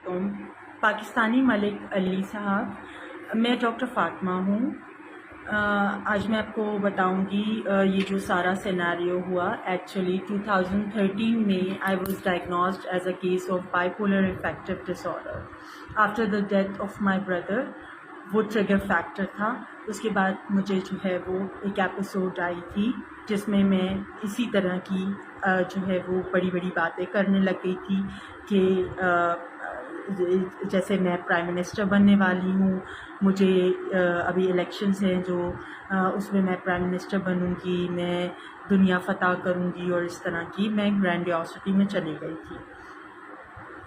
علیکم پاکستانی ملک علی صاحب، میں ڈاکٹر فاطمہ ہوں۔ آج میں آپ کو بتاؤں گی یہ جو سارا سیناریو ہوا ایکچولی 2013 میں I was diagnosed as a case of bipolar affective disorder after the death of my brother. وہ ٹریگر فیکٹر تھا۔ اس کے بعد مجھے جو ہے وہ ایک ایپیسوڈ آئی تھی جس میں اسی طرح کی جو ہے وہ بڑی بڑی باتیں کرنے لگ گئی تھی کہ جیسے میں پرائم منسٹر بننے والی ہوں، مجھے ابھی الیکشنز ہیں جو اس میں پرائم منسٹر بنوں گی، میں دنیا فتح کروں گی، اور اس طرح کی میں گرینڈیوسٹی میں چلی گئی تھی۔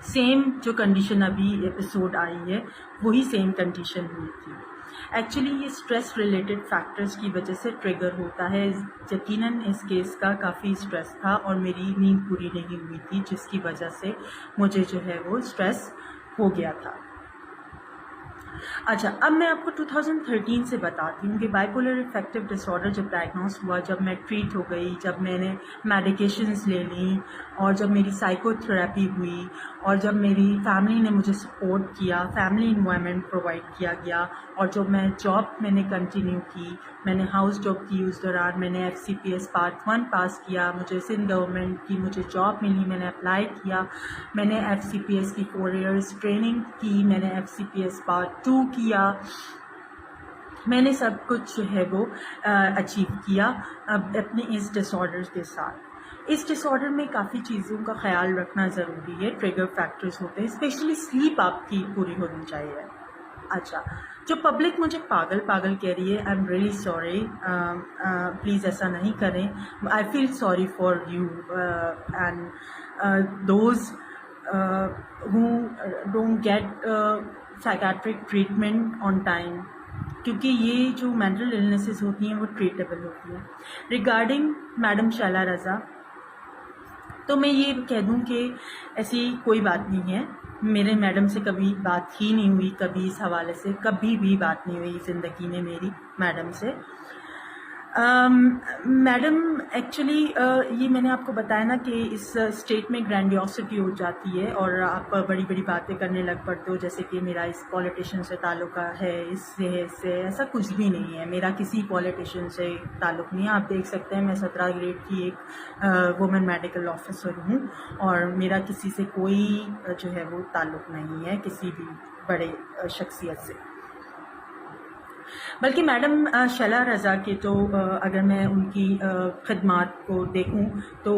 سیم جو کنڈیشن ابھی ایپیسوڈ آئی ہے وہی سیم کنڈیشن ہوئی تھی۔ ایکچولی یہ اسٹریس ریلیٹڈ فیکٹرز کی وجہ سے ٹریگر ہوتا ہے۔ یقیناً اس کیس کا کافی اسٹریس تھا اور میری نیند پوری نہیں ہوئی تھی، جس کی وجہ سے مجھے جو ہے وہ اسٹریس ہو گیا تھا۔ اچھا، اب میں آپ کو 2013 سے بتاتی ہوں کہ bipolar affective disorder جب ڈائگنوز ہوا، جب میں ٹریٹ ہو گئی، جب میں نے میڈیکیشنز لے لیں، اور جب میری سائیکو تھراپی ہوئی، اور جب میری فیملی نے مجھے سپورٹ کیا، فیملی انوائرمنٹ پرووائڈ کیا گیا، اور جو میں نے کنٹینیو کی، میں نے ہاؤس جاب کی، اس دوران میں نے FCPS پارٹ 1 پاس کیا، مجھے سندھ گورنمنٹ کی مجھے جاب ملی، میں نے اپلائی کیا، میں نے FCPS کی 4 ایئرس ٹریننگ کی، میں نے FCPS پارٹ 2 کیا، میں نے سب کچھ جو ہے وہ اچیو کیا اپنے اس ڈس آرڈر کے ساتھ۔ اس ڈس آرڈر میں کافی چیزوں کا خیال رکھنا ضروری ہے، ٹریگر فیکٹرز ہوتے ہیں، اسپیشلی سلیپ آپ کی پوری ہونی چاہیے۔ اچھا، جو پبلک مجھے پاگل کہہ رہی ہے، I am really sorry, please ایسا نہیں کریں۔ I feel sorry for you and those who don't get psychiatric treatment on time، کیونکہ یہ جو مینٹل النیسز ہوتی ہیں وہ ٹریٹیبل ہوتی ہیں۔ ریگارڈنگ میڈم شیلا رضا، تو میں یہ کہہ دوں کہ ایسی کوئی بات نہیں ہے، میرے میڈم سے کبھی بات ہی نہیں ہوئی، کبھی اس حوالے سے کبھی بھی بات نہیں ہوئی زندگی میں میری میڈم سے۔ میڈم ایکچولی یہ میں نے آپ کو بتایا نا کہ اس اسٹیٹ میں گرینڈیوسٹی ہو جاتی ہے اور آپ بڑی بڑی باتیں کرنے لگ پڑتے ہو، جیسے کہ میرا اس پولیٹیشین سے تعلق ہے، اس سے ایسا کچھ بھی نہیں ہے، میرا کسی پولیٹیشین سے تعلق نہیں ہے۔ آپ دیکھ سکتے ہیں میں 17 گریڈ کی ایک وومن میڈیکل آفیسر ہوں، اور میرا کسی سے کوئی جو ہے وہ تعلق نہیں ہے، کسی بھی بڑے شخصیت سے۔ بلکہ میڈم شیلا رضا کے تو اگر میں ان کی خدمات کو دیکھوں تو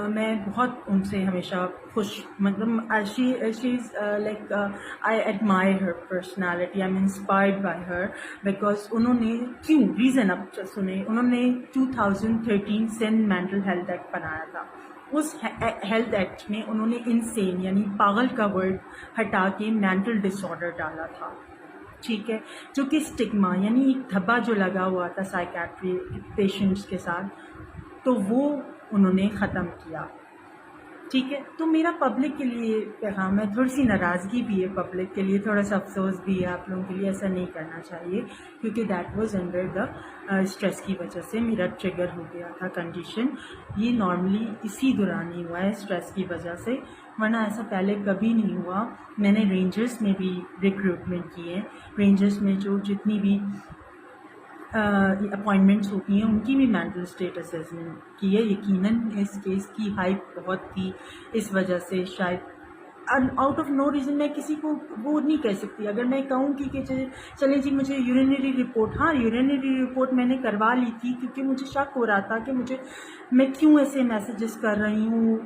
میں بہت ان سے ہمیشہ خوش، مطلب she is like I admire her personality, I am inspired by her, because انہوں نے ریزن اب سنیں، انہوں نے 2013 سندھ مینٹل ہیلتھ ایکٹ بنایا تھا۔ اس ہیلتھ ایکٹ میں انہوں نے انسین یعنی پاگل کا ورڈ ہٹا کے مینٹل ڈس آرڈر ڈالا تھا، ٹھیک ہے، جو کہ اسٹگما یعنی ایک دھبا جو لگا ہوا تھا سائیکیٹری پیشنٹس کے ساتھ، تو وہ انہوں نے ختم کیا، ٹھیک ہے۔ تو میرا پبلک کے لیے پیغام ہے، تھوڑی سی ناراضگی بھی ہے پبلک کے لیے، تھوڑا سا افسوس بھی ہے آپ لوگوں کے لیے، ایسا نہیں کرنا چاہیے، کیونکہ that was under the stress کی وجہ سے میرا ٹریگر ہو گیا تھا کنڈیشن۔ یہ نارملی اسی دوران ہی ہوا ہے اسٹریس کی وجہ سے، ورنہ ایسا پہلے کبھی نہیں ہوا۔ میں نے رینجرز میں بھی ریکروٹمنٹ کی ہے، رینجرز میں جو جتنی بھی اپوائنٹمنٹس ہوتی ہیں ان کی بھی مینٹل اسٹیٹ اسیسمنٹ کی ہے۔ یقیناً اس کیس کی ہائپ بہت تھی، اس وجہ سے شاید آؤٹ آف نو ریزن میں کسی کو وہ نہیں کہہ سکتی۔ اگر میں کہوں کہ چلیں جی مجھے یورینری رپورٹ، ہاں یورینری رپورٹ میں نے کروا لی تھی، کیونکہ مجھے شک ہو رہا تھا کہ میں کیوں ایسے میسیجز کر رہی ہوں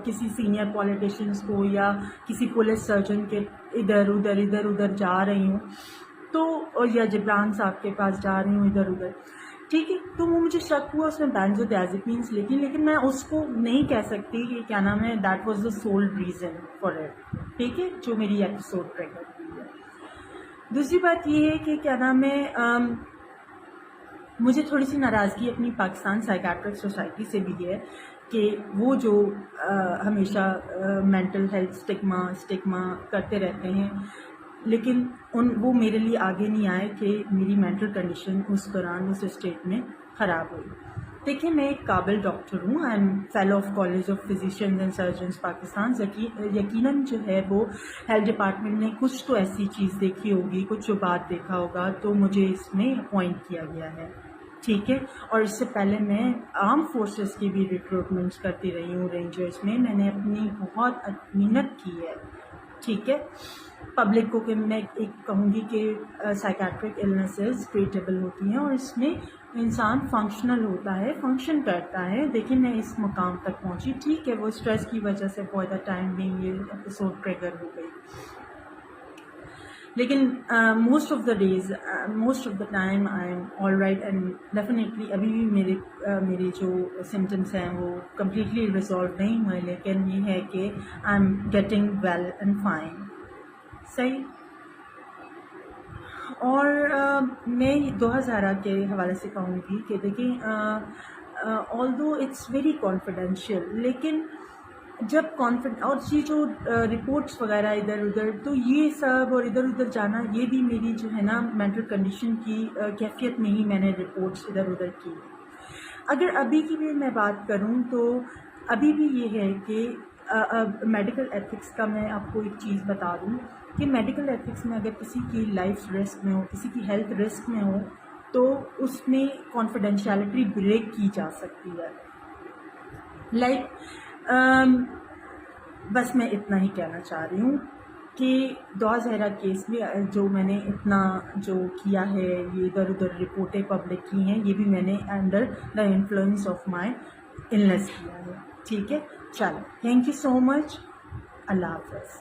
کسی سینئر پولیٹیشینس کو یا کسی پولیس سرجن کے ادھر جا رہی ہوں، تو یا جبران صاحب کے پاس جا رہی ہوں ادھر، ٹھیک ہے۔ تو وہ مجھے شک ہوا، اس میں بینزوڈیازپینس لکھی، لیکن میں اس کو نہیں کہہ سکتی کہ کیا نام ہے that was the civil reason for it, ٹھیک ہے، جو میری ایپیسوڈ ٹریگر ہوئی ہے۔ دوسری بات یہ ہے کہ کیا نام ہے مجھے تھوڑی سی ناراضگی اپنی پاکستان سائیکیٹرک سوسائٹی سے بھی ہے کہ وہ جو ہمیشہ مینٹل ہیلتھ اسٹگما کرتے رہتے ہیں، لیکن وہ میرے لیے آگے نہیں آئے کہ میری مینٹل کنڈیشن اس دوران اس اسٹیٹ میں خراب ہوئی۔ دیکھیں میں ایک قابل ڈاکٹر ہوں، I am fellow of college of فزیشینز and surgeons Pakistan. یقیناً جو ہے وہ ہیلتھ ڈپارٹمنٹ نے کچھ تو ایسی چیز دیکھی ہوگی، کچھ جو بات دیکھا ہوگا، تو مجھے اس میں اپوائنٹ کیا گیا ہے. ٹھیک ہے. اور اس سے پہلے میں آرم فورسز کی بھی ریکروٹمنٹس کرتی رہی ہوں رینجرز میں نے اپنی بہت محنت کی ہے. ٹھیک ہے. پبلک کو کہ میں ایک کہوں گی کہ سائیکیٹرک النیسز ٹریٹیبل ہوتی ہیں اور اس میں انسان فنکشنل ہوتا ہے، فنکشن کرتا ہے. دیکھیں میں اس مقام تک پہنچی. ٹھیک ہے وہ اسٹریس کی وجہ سے فار دا ٹائم بینگ یہ ایپیسوڈ ٹریگر ہو گئی، لیکن most of the days most of the time I am all right and definitely ابھی بھی میرے جو سمٹمس ہیں وہ کمپلیٹلی ریزالو نہیں ہوئے، لیکن یہ ہے کہ I am getting well and fine. صحیح. اور میں 2000 کے حوالے سے کہوں گی کہ دیکھیں آل دو اٹس ویری کانفیڈینشیل، لیکن جب اور یہ جو رپورٹس وغیرہ ادھر ادھر، تو یہ سب اور ادھر ادھر جانا یہ بھی میری جو ہے نا مینٹل کنڈیشن کی کیفیت میں ہی میں نے رپورٹس ادھر ادھر کی. اگر ابھی کی بھی میں بات کروں تو ابھی بھی یہ ہے کہ میڈیکل ایتھکس کا میں آپ کو ایک چیز بتا دوں کہ میڈیکل ایتھکس میں اگر کسی کی لائف رسک میں ہو، کسی کی ہیلتھ رسک میں ہو، تو اس میں کانفیڈینشیلٹی بریک کی جا سکتی ہے. بس میں اتنا ہی کہنا چاہ رہی ہوں کہ 2000 کیس میں جو میں نے اتنا جو کیا ہے، یہ ادھر ادھر رپورٹیں پبلک کی ہیں، یہ بھی میں نے under the influence of my illness کیا ہے. ٹھیک ہے. چلو تھینک یو سو مچ. اللہ حافظ.